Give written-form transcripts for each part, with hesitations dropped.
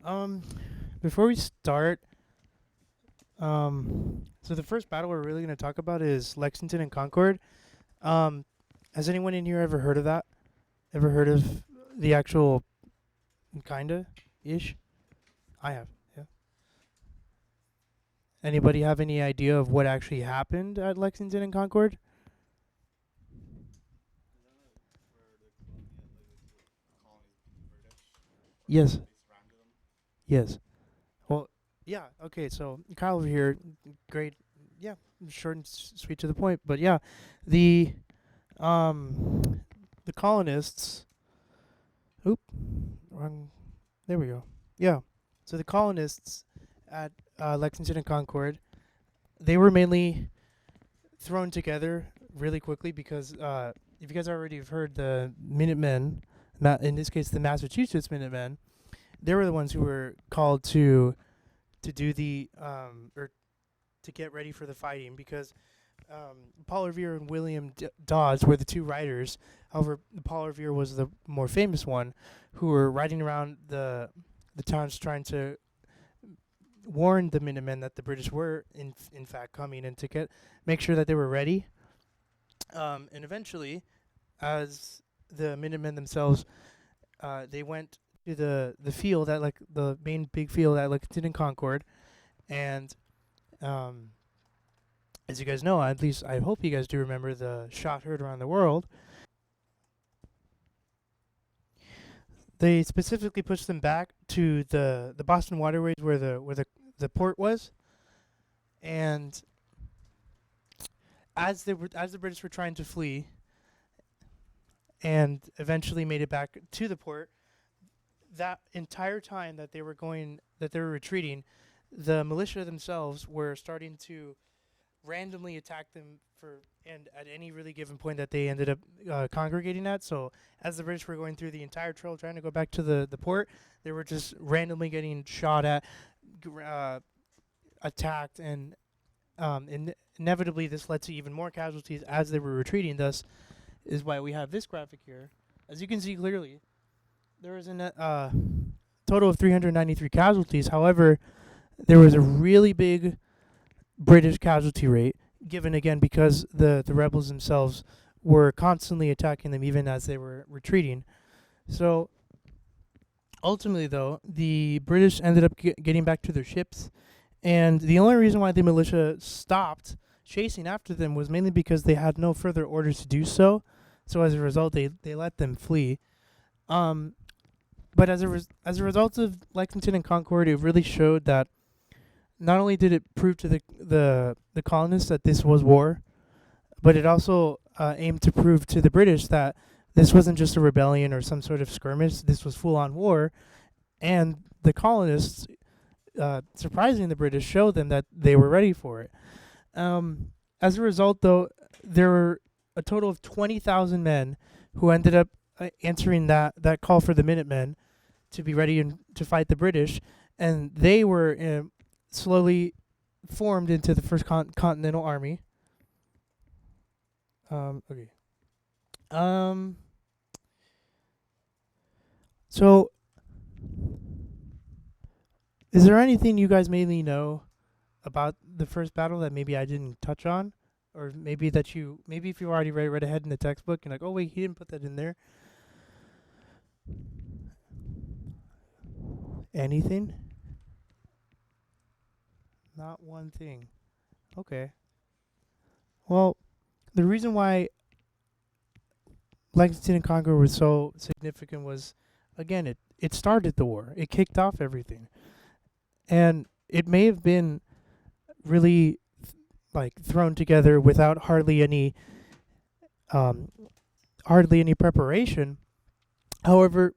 Um, Before we start, so the first battle we're really going to talk about is Lexington and Concord. Um, has anyone in here ever heard of that? Ever heard of the actual kinda ish? I have. Yeah. Anybody have any idea of what actually happened at Lexington and Concord? Yes. Yes. Well, yeah. Okay. So Kyle over here, great. Yeah, short and sweet to the point. But yeah, the um the colonists. Oop, wrong. There we go. Yeah. So the colonists at Lexington and Concord, they were mainly thrown together really quickly because if you guys already have heard, the Minutemen, in this case the Massachusetts Minutemen, they were the ones who were called to do the or to get ready for the fighting because Paul Revere and William Dodds were the two riders. However, Paul Revere was the more famous one, who were riding around the towns trying to warn the Minutemen that the British were in fact coming and to make sure that they were ready. And eventually, as the Minutemen themselves, they went to the field at like the main big field at Lexington and Concord, and um, as you guys know, at least I hope you guys do remember the shot heard around the world. They specifically pushed them back to the Boston waterways where the port was, and as the British were trying to flee and eventually made it back to the port, that entire time that they were retreating, the militia themselves were starting to randomly attack them and at any really given point that they ended up congregating at. So as the British were going through the entire trail trying to go back to the port, they were just randomly getting shot at, attacked, and inevitably this led to even more casualties as they were retreating. Thus is why we have this graphic here. As you can see clearly, there was a total of 393 casualties. However, there was a really big British casualty rate, given again because the rebels themselves were constantly attacking them even as they were retreating. So ultimately, though, the British ended up getting back to their ships, and the only reason why the militia stopped chasing after them was mainly because they had no further orders to do so. So as a result, they let them flee. Um, but as a result of Lexington and Concord, it really showed that not only did it prove to the colonists that this was war, but it also aimed to prove to the British that this wasn't just a rebellion or some sort of skirmish. This was full on war, and the colonists, surprising the British, showed them that they were ready for it. As a result, though, there were a total of 20,000 men who ended up answering that call for the Minutemen to be ready and to fight the British, and they were slowly formed into the First Continental Army. Okay. So, is there anything you guys mainly know about the first battle that maybe I didn't touch on, or maybe if you already read ahead in the textbook and like, oh wait, he didn't put that in there. Anything? Not one thing. Okay. Well, the reason why Lexington and Concord was so significant was, again, it started the war. It kicked off everything, and it may have been really like thrown together without um, hardly any preparation. However,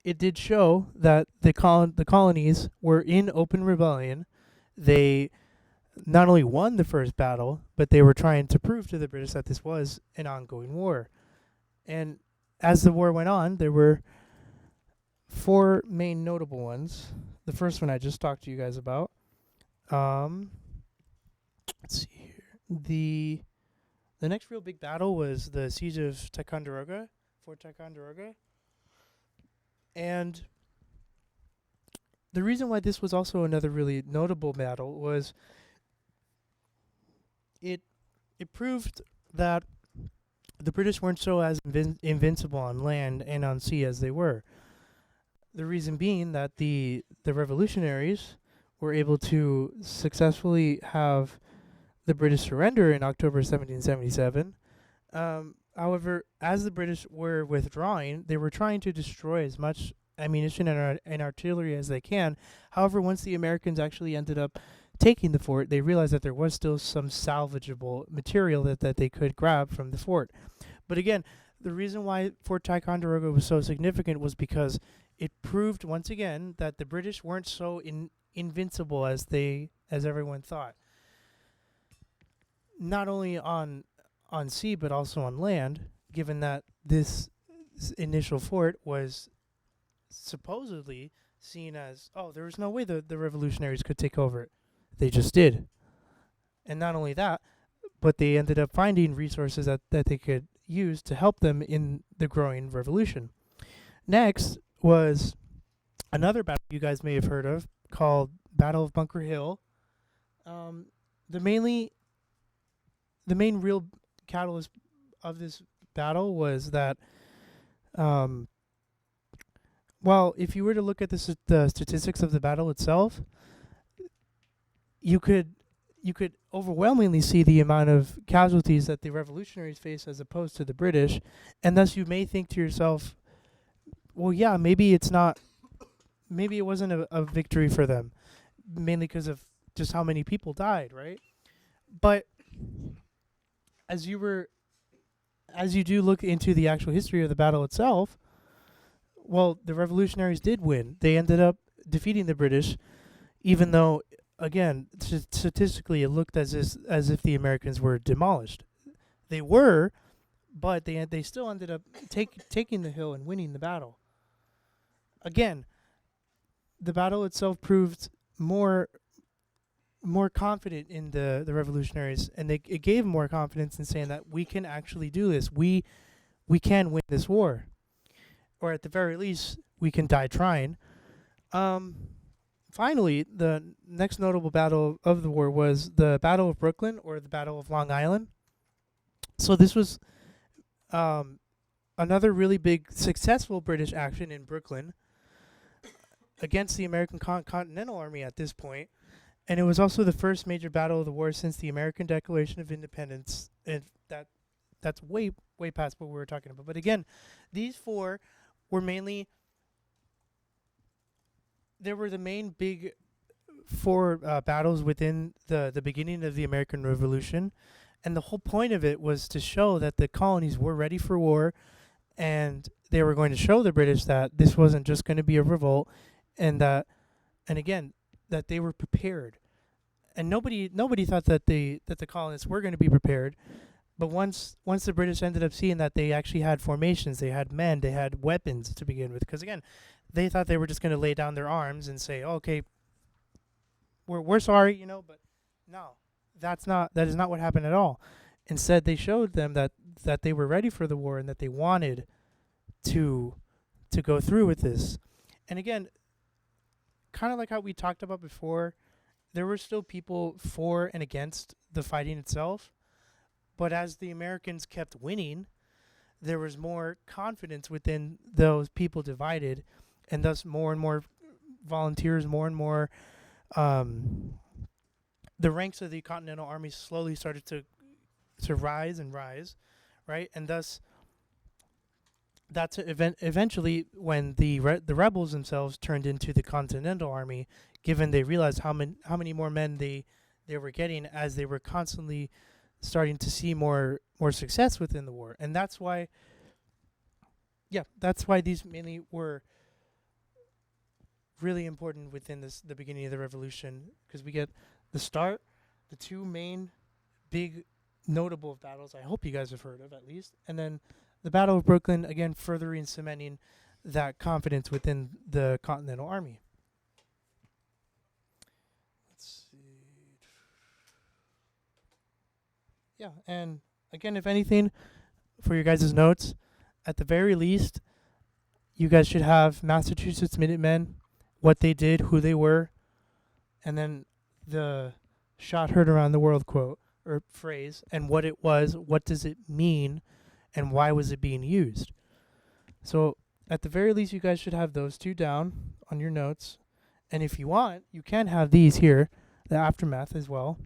it did show that the colonies were in open rebellion. They not only won the first battle, but they were trying to prove to the British that this was an ongoing war. And as the war went on, there were four main notable ones. The first one I just talked to you guys about. Um, let's see here. The next real big battle was the siege of Ticonderoga, Fort Ticonderoga, and the reason why this was also another really notable battle was it it proved that the British weren't so as invincible on land and on sea as they were. The reason being that the revolutionaries were able to successfully have the British surrender in October 1777. However, as the British were withdrawing, they were trying to destroy as much ammunition and artillery as they can. However, once the Americans actually ended up taking the fort, they realized that there was still some salvageable material that they could grab from the fort. But again, the reason why Fort Ticonderoga was so significant was because it proved once again that the British weren't so invincible as everyone thought. Not only on sea but also on land, given that this initial fort was supposedly seen as, oh, there was no way the revolutionaries could take over it. They just did. And not only that, but they ended up finding resources that they could use to help them in the growing revolution. Next was another battle you guys may have heard of called Battle of Bunker Hill. The mainly the main real catalyst of this battle was that, well, if you were to look at the statistics of the battle itself, you could overwhelmingly see the amount of casualties that the revolutionaries faced as opposed to the British, and thus you may think to yourself, well, yeah, maybe it wasn't a victory for them, mainly because of just how many people died, right? But as you do look into the actual history of the battle itself, well, the revolutionaries did win. They ended up defeating the British, even though, again, statistically, it looked as if the Americans were demolished. They were, but they still ended up taking the hill and winning the battle. Again, the battle itself proved more confident in the revolutionaries, and it gave more confidence in saying that we can actually do this. We can win this war, or at the very least, we can die trying. Finally, the next notable battle of the war was the Battle of Brooklyn, or the Battle of Long Island. So this was another really big successful British action in Brooklyn against the American Continental Army at this point. And it was also the first major battle of the war since the American Declaration of Independence. And that's way past what we were talking about. But again, these four were mainly, there were the main big four battles within the beginning of the American Revolution. And the whole point of it was to show that the colonies were ready for war, and they were going to show the British that this wasn't just going to be a revolt, and again, that they were prepared. And nobody thought that the colonists were going to be prepared. But once the British ended up seeing that they actually had formations, they had men, they had weapons to begin with. Because again, they thought they were just going to lay down their arms and say, "Okay, we're sorry," But no, that is not what happened at all. Instead, they showed them that they were ready for the war and that they wanted to go through with this. And again, kind of like how we talked about before, there were still people for and against the fighting itself. But as the Americans kept winning, there was more confidence within those people divided, and thus more and more volunteers, more and more, the ranks of the Continental Army slowly started to rise and rise, right? And thus, that's eventually when the rebels themselves turned into the Continental Army, given they realized how many more men they were getting as they were constantly starting to see more success within the war. And that's why these mainly were really important within the beginning of the revolution, because we get the two main big notable battles I hope you guys have heard of at least, and then the Battle of Brooklyn, again furthering cementing that confidence within the Continental Army. Let's see. Yeah, and again, if anything, for your guys' notes, at the very least, you guys should have Massachusetts Minutemen, what they did, who they were, and then the shot heard around the world quote or phrase and what it was, what does it mean, and why was it being used. So at the very least, you guys should have those two down on your notes. And if you want, you can have these here, the aftermath as well.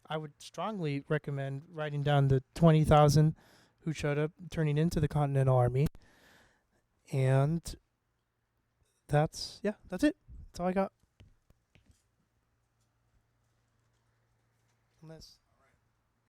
I would strongly recommend writing down the 20,000 who showed up turning into the Continental Army. And that's it. That's all I got. Unless